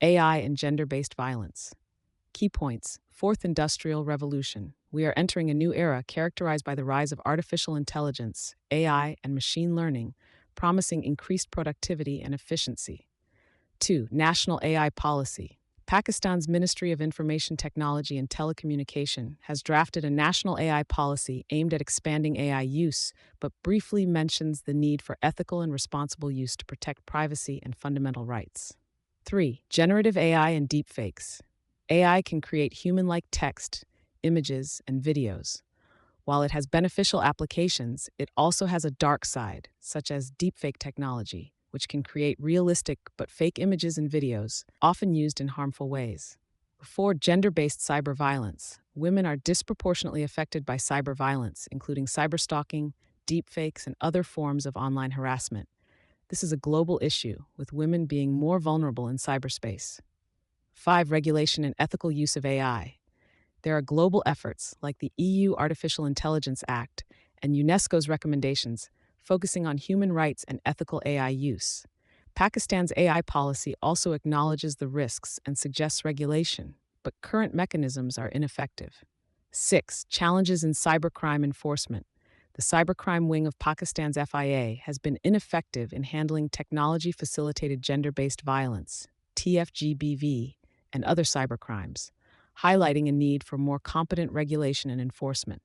AI and gender-based violence. Key points. Fourth Industrial Revolution. We are entering a new era characterized by the rise of artificial intelligence, AI, and machine learning, promising increased productivity and efficiency. 2. National AI Policy. Pakistan's Ministry of Information Technology and Telecommunication has drafted a national AI policy aimed at expanding AI use, but briefly mentions the need for ethical and responsible use to protect privacy and fundamental rights. 3. Generative AI and deepfakes. AI can create human-like text, images, and videos. While it has beneficial applications, it also has a dark side, such as deepfake technology, which can create realistic but fake images and videos, often used in harmful ways. 4. Gender-based cyberviolence. Women are disproportionately affected by cyber violence, including cyberstalking, deepfakes, and other forms of online harassment. This is a global issue, with women being more vulnerable in cyberspace. 5. Regulation and ethical use of AI. There are global efforts, like the EU Artificial Intelligence Act and UNESCO's recommendations, focusing on human rights and ethical AI use. Pakistan's AI policy also acknowledges the risks and suggests regulation, but current mechanisms are ineffective. 6. Challenges in cybercrime enforcement. The cybercrime wing of Pakistan's FIA has been ineffective in handling technology-facilitated gender-based violence, TFGBV, and other cybercrimes, highlighting a need for more competent regulation and enforcement.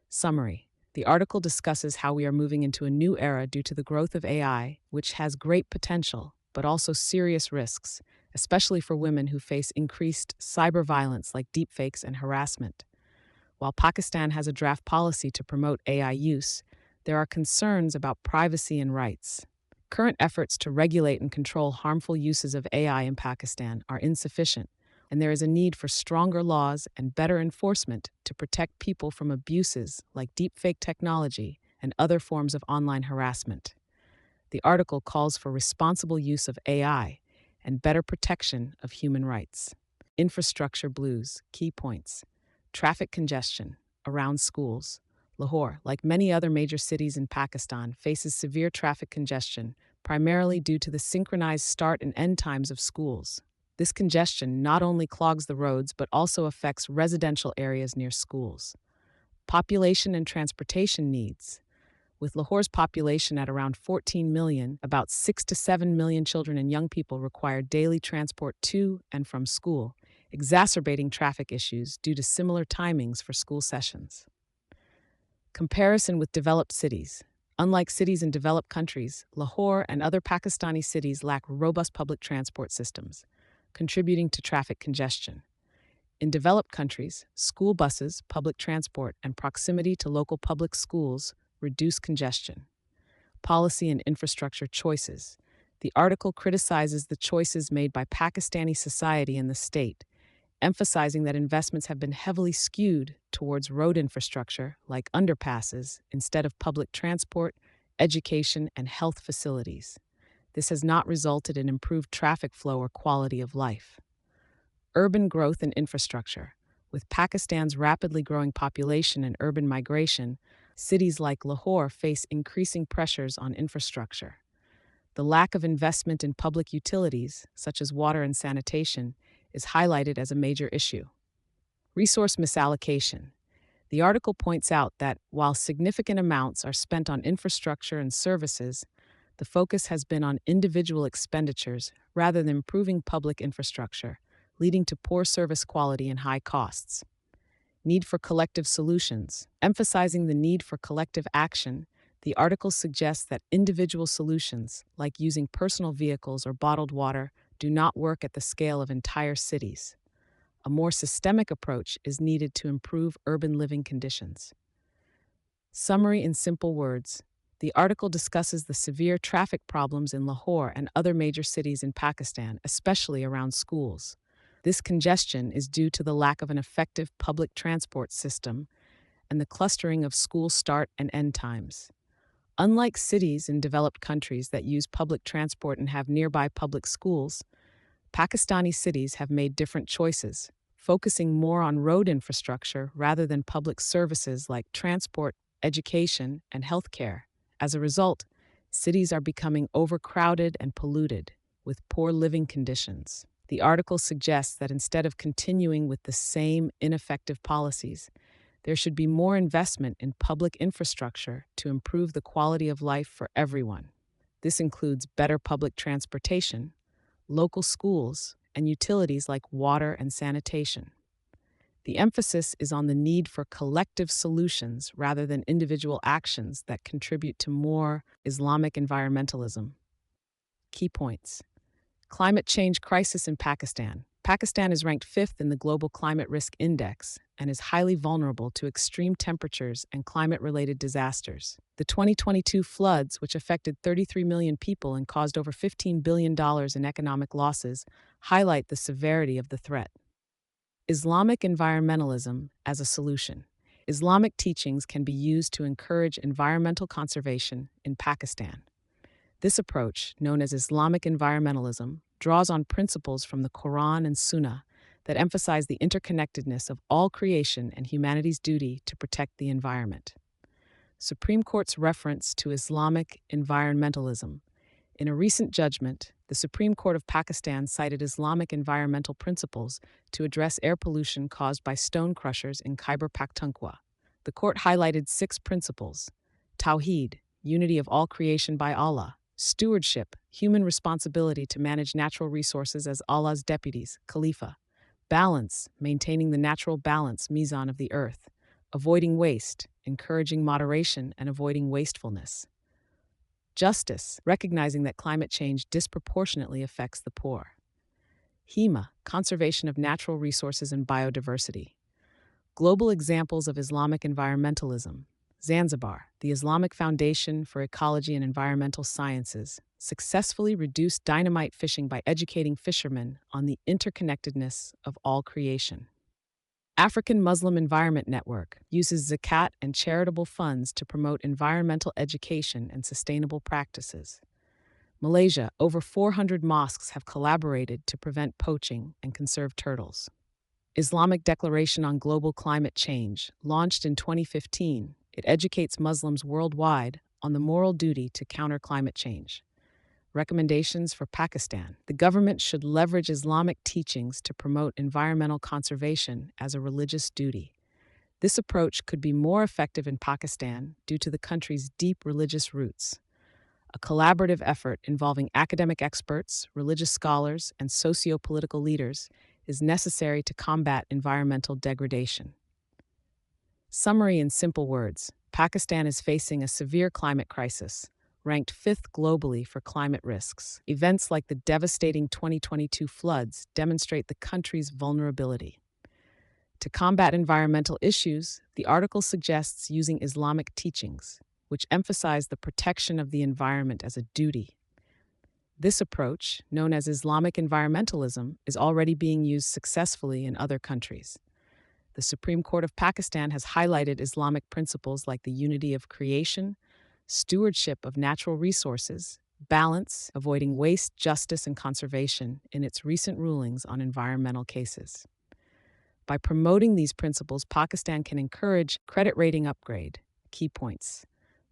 Summary. The article discusses how we are moving into a new era due to the growth of AI, which has great potential, but also serious risks, especially for women who face increased cyber violence like deepfakes and harassment. While Pakistan has a draft policy to promote AI use, there are concerns about privacy and rights. Current efforts to regulate and control harmful uses of AI in Pakistan are insufficient, and there is a need for stronger laws and better enforcement to protect people from abuses like deepfake technology and other forms of online harassment. The article calls for responsible use of AI and better protection of human rights. Infrastructure blues. Key points. Traffic congestion around schools. Lahore, like many other major cities in Pakistan, faces severe traffic congestion, primarily due to the synchronized start and end times of schools. This congestion not only clogs the roads but also affects residential areas near schools. Population and transportation needs. With Lahore's population at around 14 million, about 6 to 7 million children and young people require daily transport to and from school, exacerbating traffic issues due to similar timings for school sessions. Comparison with developed cities. Unlike cities in developed countries, Lahore and other Pakistani cities lack robust public transport systems, contributing to traffic congestion. In developed countries, school buses, public transport, and proximity to local public schools reduce congestion. Policy and infrastructure choices. The article criticizes the choices made by Pakistani society and the state, emphasizing that investments have been heavily skewed towards road infrastructure like underpasses instead of public transport, education, and health facilities. This has not resulted in improved traffic flow or quality of life. Urban growth and infrastructure. With Pakistan's rapidly growing population and urban migration, cities like Lahore face increasing pressures on infrastructure. The lack of investment in public utilities, such as water and sanitation, is highlighted as a major issue. Resource misallocation. The article points out that while significant amounts are spent on infrastructure and services, the focus has been on individual expenditures rather than improving public infrastructure, leading to poor service quality and high costs. Need for collective solutions. Emphasizing the need for collective action, the article suggests that individual solutions, like using personal vehicles or bottled water, do not work at the scale of entire cities. A more systemic approach is needed to improve urban living conditions. Summary in simple words. The article discusses the severe traffic problems in Lahore and other major cities in Pakistan, especially around schools. This congestion is due to the lack of an effective public transport system and the clustering of school start and end times. Unlike cities in developed countries that use public transport and have nearby public schools, Pakistani cities have made different choices, focusing more on road infrastructure rather than public services like transport, education, and healthcare. As a result, cities are becoming overcrowded and polluted, with poor living conditions. The article suggests that instead of continuing with the same ineffective policies, there should be more investment in public infrastructure to improve the quality of life for everyone. This includes better public transportation, local schools, and utilities like water and sanitation. The emphasis is on the need for collective solutions rather than individual actions that contribute to more Islamic environmentalism. Key points. Climate change crisis in Pakistan. Pakistan is ranked 5th in the Global Climate Risk Index and is highly vulnerable to extreme temperatures and climate-related disasters. The 2022 floods, which affected 33 million people and caused over $15 billion in economic losses, highlight the severity of the threat. Islamic environmentalism as a solution. Islamic teachings can be used to encourage environmental conservation in Pakistan. This approach, known as Islamic environmentalism, draws on principles from the Quran and Sunnah that emphasize the interconnectedness of all creation and humanity's duty to protect the environment. Supreme Court's reference to Islamic environmentalism. In a recent judgment, the Supreme Court of Pakistan cited Islamic environmental principles to address air pollution caused by stone crushers in Khyber Pakhtunkhwa. The court highlighted 6 principles: Tawheed, unity of all creation by Allah; stewardship, human responsibility to manage natural resources as Allah's deputies, Khalifa; balance, maintaining the natural balance, mizan of the earth; avoiding waste, encouraging moderation and avoiding wastefulness; justice, recognizing that climate change disproportionately affects the poor; HEMA, conservation of natural resources and biodiversity. Global examples of Islamic environmentalism. Zanzibar, the Islamic Foundation for Ecology and Environmental Sciences, successfully reduced dynamite fishing by educating fishermen on the interconnectedness of all creation. African Muslim Environment Network uses zakat and charitable funds to promote environmental education and sustainable practices. Malaysia, over 400 mosques have collaborated to prevent poaching and conserve turtles. Islamic Declaration on Global Climate Change, launched in 2015, it educates Muslims worldwide on the moral duty to counter climate change. Recommendations for Pakistan. The government should leverage Islamic teachings to promote environmental conservation as a religious duty. This approach could be more effective in Pakistan due to the country's deep religious roots. A collaborative effort involving academic experts, religious scholars, and socio-political leaders is necessary to combat environmental degradation. Summary in simple words: Pakistan is facing a severe climate crisis, ranked 5th globally for climate risks. Events like the devastating 2022 floods demonstrate the country's vulnerability. To combat environmental issues, the article suggests using Islamic teachings, which emphasize the protection of the environment as a duty. This approach, known as Islamic environmentalism, is already being used successfully in other countries. The Supreme Court of Pakistan has highlighted Islamic principles like the unity of creation, stewardship of natural resources, balance, avoiding waste, justice, and conservation in its recent rulings on environmental cases. By promoting these principles, Pakistan can encourage credit rating upgrade. Key points.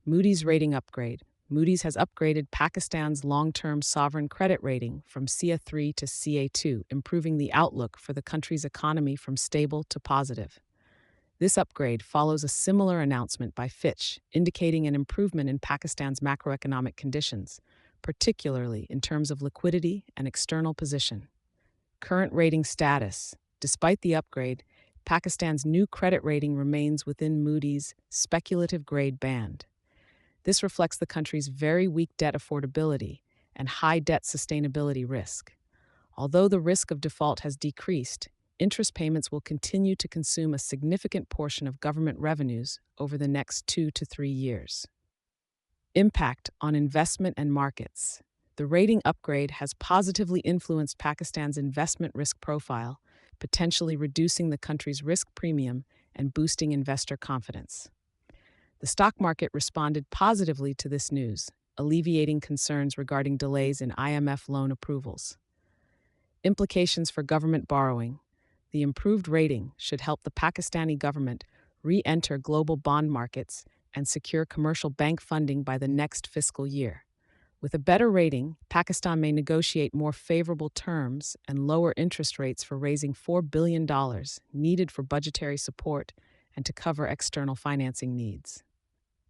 Moody's rating upgrade. Moody's has upgraded Pakistan's long-term sovereign credit rating from CA3 to CA2, improving the outlook for the country's economy from stable to positive. This upgrade follows a similar announcement by Fitch, indicating an improvement in Pakistan's macroeconomic conditions, particularly in terms of liquidity and external position. Current rating status. Despite the upgrade, Pakistan's new credit rating remains within Moody's speculative grade band. This reflects the country's very weak debt affordability and high debt sustainability risk. Although the risk of default has decreased, interest payments will continue to consume a significant portion of government revenues over the next 2 to 3 years. Impact on investment and markets. The rating upgrade has positively influenced Pakistan's investment risk profile, potentially reducing the country's risk premium and boosting investor confidence. The stock market responded positively to this news, alleviating concerns regarding delays in IMF loan approvals. Implications for government borrowing. The improved rating should help the Pakistani government re-enter global bond markets and secure commercial bank funding by the next fiscal year. With a better rating, Pakistan may negotiate more favorable terms and lower interest rates for raising $4 billion needed for budgetary support and to cover external financing needs.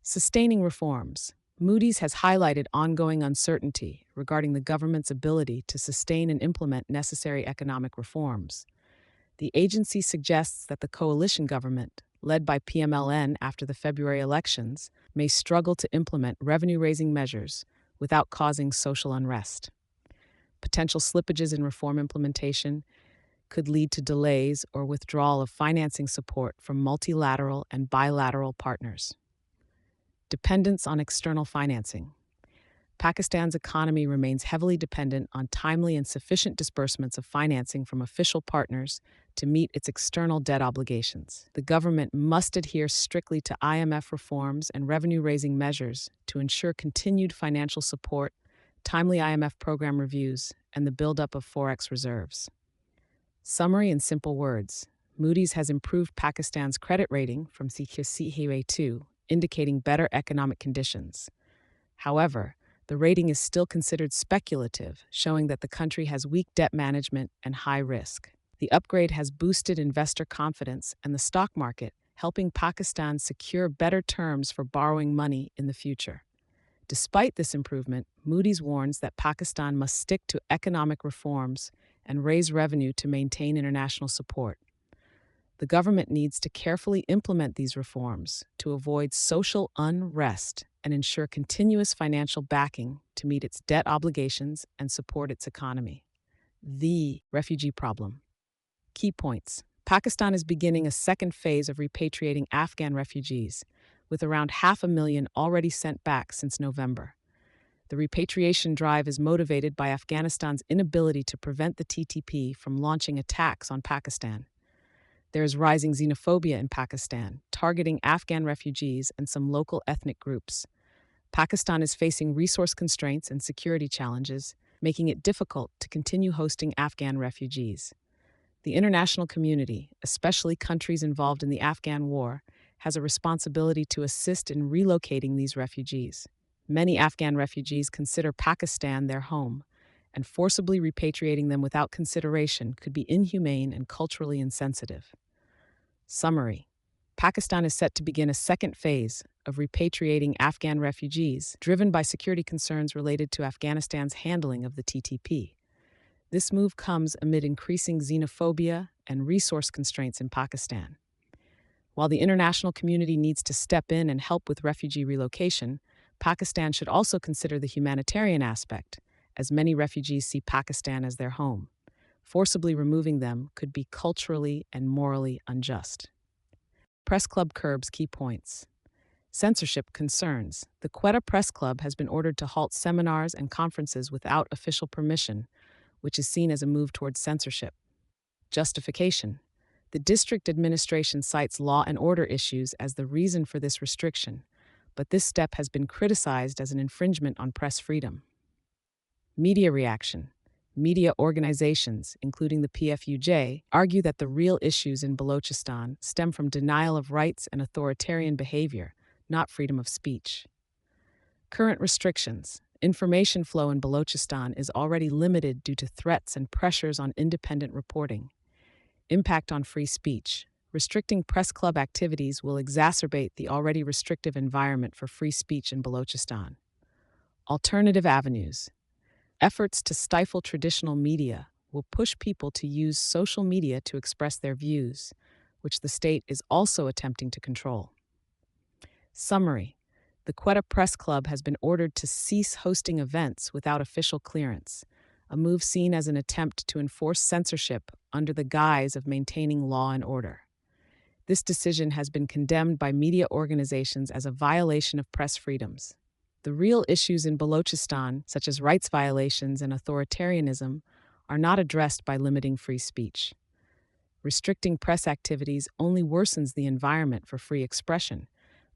Sustaining reforms. Moody's has highlighted ongoing uncertainty regarding the government's ability to sustain and implement necessary economic reforms. The agency suggests that the coalition government, led by PMLN after the February elections, may struggle to implement revenue-raising measures without causing social unrest. Potential slippages in reform implementation could lead to delays or withdrawal of financing support from multilateral and bilateral partners. Dependence on external financing. Pakistan's economy remains heavily dependent on timely and sufficient disbursements of financing from official partners to meet its external debt obligations. The government must adhere strictly to IMF reforms and revenue-raising measures to ensure continued financial support, timely IMF program reviews, and the buildup of forex reserves. Summary in simple words. Moody's has improved Pakistan's credit rating from Css2025, indicating better economic conditions. However, the rating is still considered speculative, showing that the country has weak debt management and high risk. The upgrade has boosted investor confidence and the stock market, helping Pakistan secure better terms for borrowing money in the future. Despite this improvement, Moody's warns that Pakistan must stick to economic reforms and raise revenue to maintain international support. The government needs to carefully implement these reforms to avoid social unrest and ensure continuous financial backing to meet its debt obligations and support its economy. The refugee problem. Key points. Pakistan is beginning a second phase of repatriating Afghan refugees, with around 500,000 already sent back since November. The repatriation drive is motivated by Afghanistan's inability to prevent the TTP from launching attacks on Pakistan. There is rising xenophobia in Pakistan, targeting Afghan refugees and some local ethnic groups. Pakistan is facing resource constraints and security challenges, making it difficult to continue hosting Afghan refugees. The international community, especially countries involved in the Afghan war, has a responsibility to assist in relocating these refugees. Many Afghan refugees consider Pakistan their home, and forcibly repatriating them without consideration could be inhumane and culturally insensitive. Summary. Pakistan is set to begin a second phase of repatriating Afghan refugees, driven by security concerns related to Afghanistan's handling of the TTP. This move comes amid increasing xenophobia and resource constraints in Pakistan. While the international community needs to step in and help with refugee relocation, Pakistan should also consider the humanitarian aspect, as many refugees see Pakistan as their home. Forcibly removing them could be culturally and morally unjust. Press Club curbs key points. Censorship concerns. The Quetta Press Club has been ordered to halt seminars and conferences without official permission, which is seen as a move towards censorship. Justification. The district administration cites law and order issues as the reason for this restriction, but this step has been criticized as an infringement on press freedom. Media reaction. Media organizations, including the PFUJ, argue that the real issues in Balochistan stem from denial of rights and authoritarian behavior, not freedom of speech. Current restrictions. Information flow in Balochistan is already limited due to threats and pressures on independent reporting. Impact on free speech. Restricting press club activities will exacerbate the already restrictive environment for free speech in Balochistan. Alternative avenues. Efforts to stifle traditional media will push people to use social media to express their views, which the state is also attempting to control. Summary. The Quetta Press Club has been ordered to cease hosting events without official clearance, a move seen as an attempt to enforce censorship under the guise of maintaining law and order. This decision has been condemned by media organizations as a violation of press freedoms. The real issues in Balochistan, such as rights violations and authoritarianism, are not addressed by limiting free speech. Restricting press activities only worsens the environment for free expression,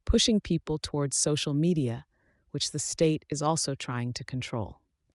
pushing people towards social media, which the state is also trying to control.